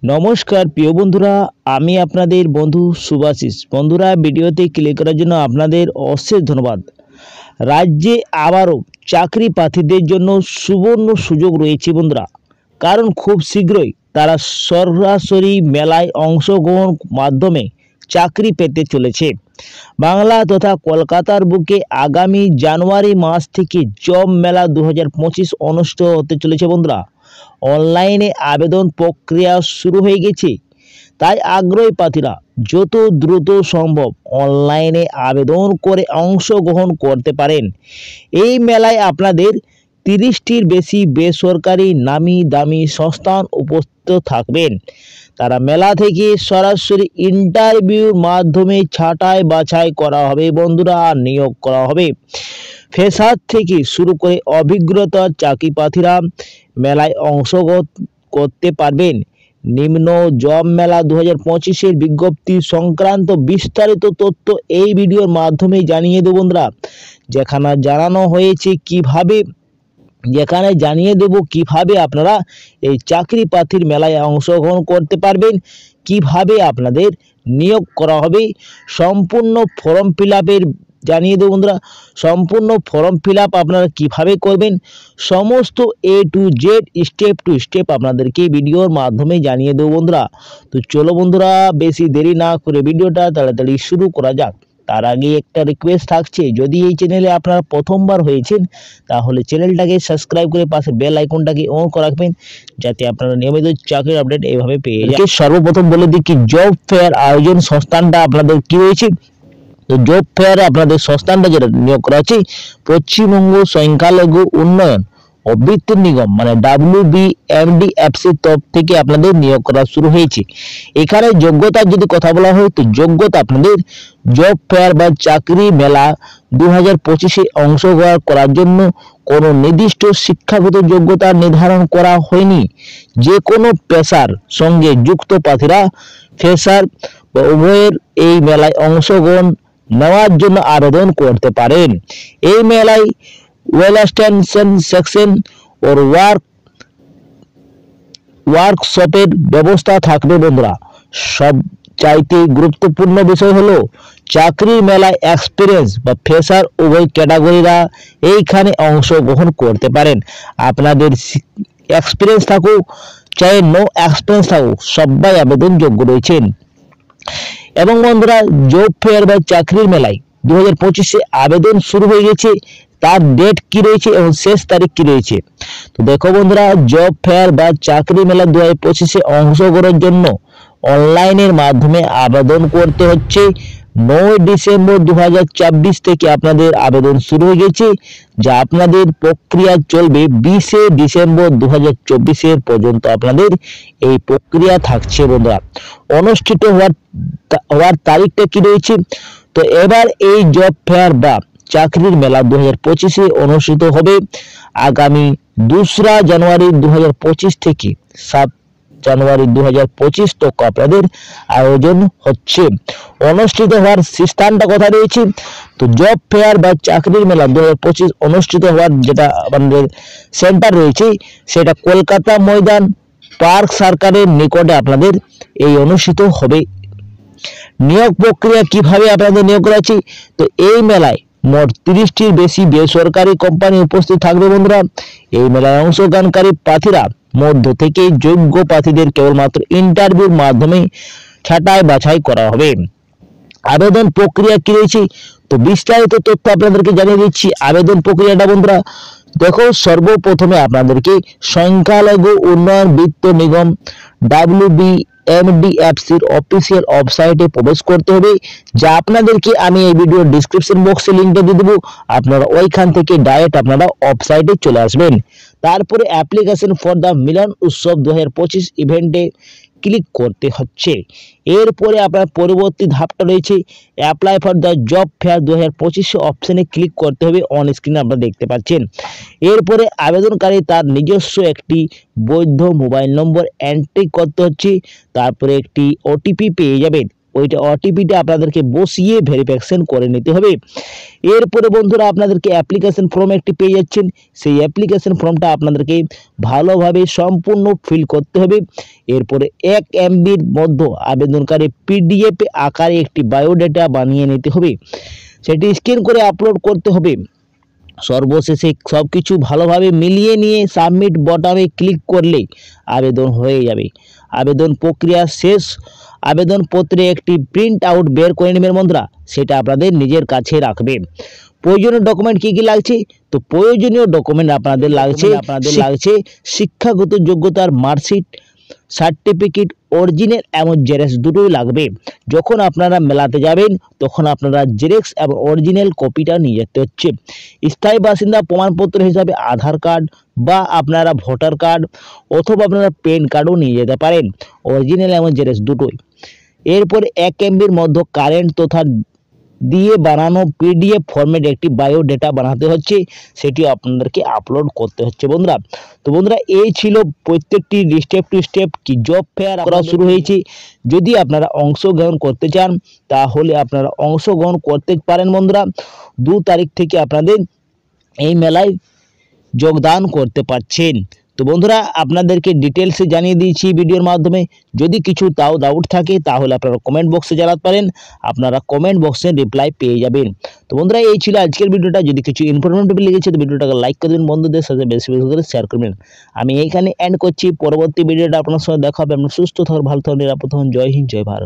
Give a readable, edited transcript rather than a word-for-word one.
নমস্কার প্রিয় বন্ধুরা, আমি আপনাদের বন্ধু শুভাশিস। বন্ধুরা, ভিডিওতে ক্লিক করার জন্য আপনাদের অশেষ ধন্যবাদ। রাজ্যে আবারও চাকরি প্রার্থীদের জন্য সুবর্ণ সুযোগ রয়েছে বন্ধুরা, কারণ খুব শীঘ্রই তারা সরাসরি মেলায় অংশগ্রহণ মাধ্যমে চাকরি পেতে চলেছে। বাংলা তথা কলকাতার বুকে আগামী জানুয়ারি মাস থেকে জব মেলা 2025 অনুষ্ঠিত হতে চলেছে বন্ধুরা। অনলাইনে আবেদন প্রক্রিয়া শুরু হয়ে গেছে, তাই আগ্রহী প্রার্থীরা যত দ্রুত সম্ভব অনলাইনে আবেদন করে অংশগ্রহণ করতে পারেন। এই মেলায় আপনাদের 30টির বেশি বেসরকারি নামি দামি সংস্থান উপস্থিত থাকবেন। তারা মেলা থেকে সরাসরি ইন্টারভিউর মাধ্যমে ছাঁটাই বাছাই করা হবে বন্ধুরা, আর নিয়োগ করা হবে। ফ্রেশার থেকে শুরু করে অভিজ্ঞতা চাকরি প্রার্থীরা মেলায় অংশগ্রহণ করতে পারবেন। নিম্ন জব মেলা 2025-এর বিজ্ঞপ্তি সংক্রান্ত বিস্তারিত তথ্য এই ভিডিওর মাধ্যমে জানিয়ে দেব বন্ধুরা। যেখানে জানিয়ে দেব কিভাবে আপনারা এই চাকরি প্রার্থীর মেলায় অংশগ্রহণ করতে পারবেন, কিভাবে আপনাদের নিয়োগ করা হবে, সম্পূর্ণ ফর্ম ফিল আপের জানিয়ে দেব বন্ধুরা। সম্পূর্ণ ফর্ম ফিল আপ আপনারা কীভাবে করবেন, সমস্ত A to Z step to step আপনাদেরকে ভিডিওর মাধ্যমে জানিয়ে দেব বন্ধুরা। তো চলো বন্ধুরা, বেশি দেরি না করে ভিডিওটা তাড়াতাড়ি শুরু করা যাক। তার আগে একটা রিকোয়েস্ট থাকছে, যদি এই চ্যানেলে আপনারা প্রথমবার হয়েছেন তাহলে চ্যানেলটাকে সাবস্ক্রাইব করে পাশে বেল আইকনটাকে অন করে রাখবেন, যাতে আপনারা নিয়মিত চাকরির আপডেট এইভাবে পেয়ে যান। সর্বপ্রথম বলে দিই কি জব ফেয়ার আয়োজন সংস্থানটা আপনাদের কি রয়েছে। তো জব ফেয়ারে আপনাদের সংস্থানটা যেটা নিয়োগ করা হচ্ছে পশ্চিমবঙ্গ সংখ্যালঘু উন্নয়ন ও বিত্ত নিগম মানে WBMDFC তরফ থেকে আপনাদের নিয়োগ করা শুরু হয়েছে। এখানে যোগ্যতার যদি কথা বলা হয় তো যোগ্যতা আপনাদের জব ফেয়ার বা চাকরি মেলা 2025-এ অংশগ্রহণ করার জন্য কোনো নির্দিষ্ট শিক্ষাগত যোগ্যতা নির্ধারণ করা হয়নি। যে কোনো পেশার সঙ্গে যুক্ত প্রার্থীরা ফ্রেশার বা উভয়ের এই মেলায় অংশগ্রহণ নেওয়ার জন্য আবেদন করতে পারেন। এই মেলায় ওয়েল এক্সটেনশন সেকশন ও ওয়ার্কশপের ব্যবস্থা থাকবে বন্ধুরা। সব চাইতে গুরুত্বপূর্ণ বিষয় হলো চাকরির মেলায় এক্সপিরিয়েন্স বা ফ্রেশার উভয় ক্যাটাগরিরা এইখানে অংশগ্রহণ করতে পারেন। আপনাদের এক্সপিরিয়েন্স থাকুক চাই নো এক্সপিরিয়েন্স থাকুক, সবাই আবেদনযোগ্য রয়েছেন। এবং বন্ধুরা, জব ফেয়ার বা চাকরির মেলায় 2025-এ আবেদন শুরু হয়ে গেছে। তার ডেট কি রয়েছে এবং শেষ তারিখ কি রয়েছে। তো দেখো বন্ধুরা, জব ফেয়ার বা চাকরি মেলা 2025-এ অংশগ্রহণের জন্য অনলাইনের মাধ্যমে আবেদন করতে হচ্ছে। 9 ডিসেম্বর 2024 থেকে আপনাদের আবেদন শুরু হয়ে গেছে, যা আপনাদের প্রক্রিয়া চলবে 20 ডিসেম্বর 2024 পর্যন্ত আপনাদের এই প্রক্রিয়া থাকছে বন্ধুরা। অনুষ্ঠিত হওয়ার তারিখটা কি রয়েছে। তো এবার এই জব ফেয়ার বা চাকরির মেলা 2025-এ অনুষ্ঠিত হবে আগামী 2রা জানুয়ারি 2025 থেকে 7 জানুয়ারি 2025 তক আপনাদের আয়োজন হচ্ছে। অনুষ্ঠিত হওয়ার স্থানটা কথা রয়েছে। তো জব ফেয়ার বা চাকরির মেলা 2025 অনুষ্ঠিত হওয়ার যেটা আমাদের সেন্টার রয়েছে সেটা কলকাতা ময়দান পার্ক সার্কালের নিকটে আপনাদের এই অনুষ্ঠিত হবে। নিয়োগ প্রক্রিয়া কিভাবে আপনাদের নিয়োগ করা হচ্ছে। তো এই মেলায় মোট 30টির বেশি বেসরকারি কোম্পানি উপস্থিত থাকবে বন্ধুরা। এই মেলায় অংশগ্রহণকারী প্রার্থীরা মধ্য থেকে যোগ্য প্রার্থীদের কেবলমাত্র ইন্টারভিউর মাধ্যমে ছাঁটাই বাছাই করা হবে। আবেদন প্রক্রিয়া কি রয়েছে, তো বিস্তারিত তথ্য আপনাদেরকে জানিয়ে দিচ্ছি। আবেদন প্রক্রিয়াটা বন্ধুরা দেখো, সর্বপ্রথমে আপনাদেরকে সংখ্যালঘু উন্নয়ন বিত্ত নিগম WBMDFCর অফিসিয়াল ওয়েবসাইটে প্রবেশ করতে হবে, যা আপনাদেরকে আমি এই ভিডিওর ডেসক্রিপশন বক্সে লিংকটা দিয়ে দেবো। আপনারা ওইখান থেকে ডাইরেক্ট আপনারা ওয়েবসাইটে চলে আসবেন। তারপরে অ্যাপ্লিকেশন ফর দ্য মিলন উৎসব 2025 ইভেন্টে ক্লিক করতে হচ্ছে। এরপরে আপনার পরবর্তী ধাপটা রয়েছে apply for the job fair 2025 অপশনে ক্লিক করতে হবে। অন স্ক্রিনে আপনারা দেখতে পাচ্ছেন। এরপরে আবেদনকারী তার নিজস্ব একটি বৈধ মোবাইল নম্বর এন্ট্রি করতে হচ্ছে। তারপরে একটি OTP পেয়ে যাবেন। ওইটা ওটিপিটা আপনাদেরকে বসিয়ে ভেরিফিকেশন করে নিতে হবে। এরপরে বন্ধুরা আপনাদেরকে অ্যাপ্লিকেশন ফর্ম একটি পেয়ে যাচ্ছেন। সেই অ্যাপ্লিকেশন ফর্মটা আপনাদেরকে ভালোভাবে সম্পূর্ণ ফিল করতে হবে। এরপরে 1 MBর মধ্যে আবেদনকারী পিডিএফ আকারে একটি বায়োডাটা বানিয়ে নিতে হবে, সেটি স্ক্যান করে আপলোড করতে হবে। সর্বশেষে সব কিছু ভালোভাবে মিলিয়ে নিয়ে সাবমিট বাটনে ক্লিক করলে আবেদন হয়ে যাবে। আবেদন প্রক্রিয়া শেষ। আবেদনপত্রে একটি প্রিন্ট আউট বের করে নেবেন বন্ধুরা, সেটা আপনাদের নিজের কাছে রাখবেন। প্রয়োজনীয় ডকুমেন্ট কী কী লাগছে? তো প্রয়োজনীয় ডকুমেন্ট আপনাদের লাগছে শিক্ষাগত যোগ্যতার মার্কশিট, সার্টিফিকেট, অরিজিনাল এবং জেরক্স দুটোই লাগবে। যখন আপনারা মেলাতে যাবেন তখন আপনারা জেরক্স এবং অরিজিনাল কপিটা নিয়ে যেতে হচ্ছে। স্থায়ী বাসিন্দা প্রমাণপত্র হিসাবে আধার কার্ড বা আপনারা ভোটার কার্ড অথবা আপনারা প্যান কার্ডও নিয়ে যেতে পারেন, অরিজিনাল এবং জেরক্স দুটোই। এরপর 1 MBর মধ্যে কারেন্ট তথা দিয়ে বানানো পিডিএফ ফরম্যাট একটি বায়োডাটা বানাতে হচ্ছে, সেটি আপনাদেরকে আপলোড করতে হচ্ছে বন্ধুরা। তো বন্ধুরা এই ছিল প্রত্যেকটি স্টেপ টু স্টেপ কি জব ফেয়ার করা শুরু হয়েছে। যদি আপনারা অংশগ্রহণ করতে চান তাহলে আপনারা অংশগ্রহণ করতে পারেন বন্ধুরা। 2 তারিখ থেকে আপনাদের এই মেলায় যোগদান করতে পারছেন। তো বন্ধুরা আপনাদেরকে ডিটেলসে জানিয়ে দিয়েছি ভিডিওর মাধ্যমে। যদি কিছু তাও ডাউট থাকে তাহলে আপনারা কমেন্ট বক্সে জানাতে পারেন, আপনারা কমেন্ট বক্সে রিপ্লাই পেয়ে যাবেন। তো বন্ধুরা এই ছিল আজকের ভিডিওটা। যদি কিছু ইনফরমেটিভ লেগেছে তো ভিডিওটাকে লাইক করে দেবেন, বন্ধুদের সাথে বেশি বেশি করে শেয়ার করবেন। আমি এইখানে এন্ড করছি, পরবর্তী ভিডিওটা আপনার সঙ্গে দেখা হবে। আপনার সুস্থ থাকুন, ভালো থাকুন, নিরাপদ থাকুন। জয় হিন্দ, জয় ভারত।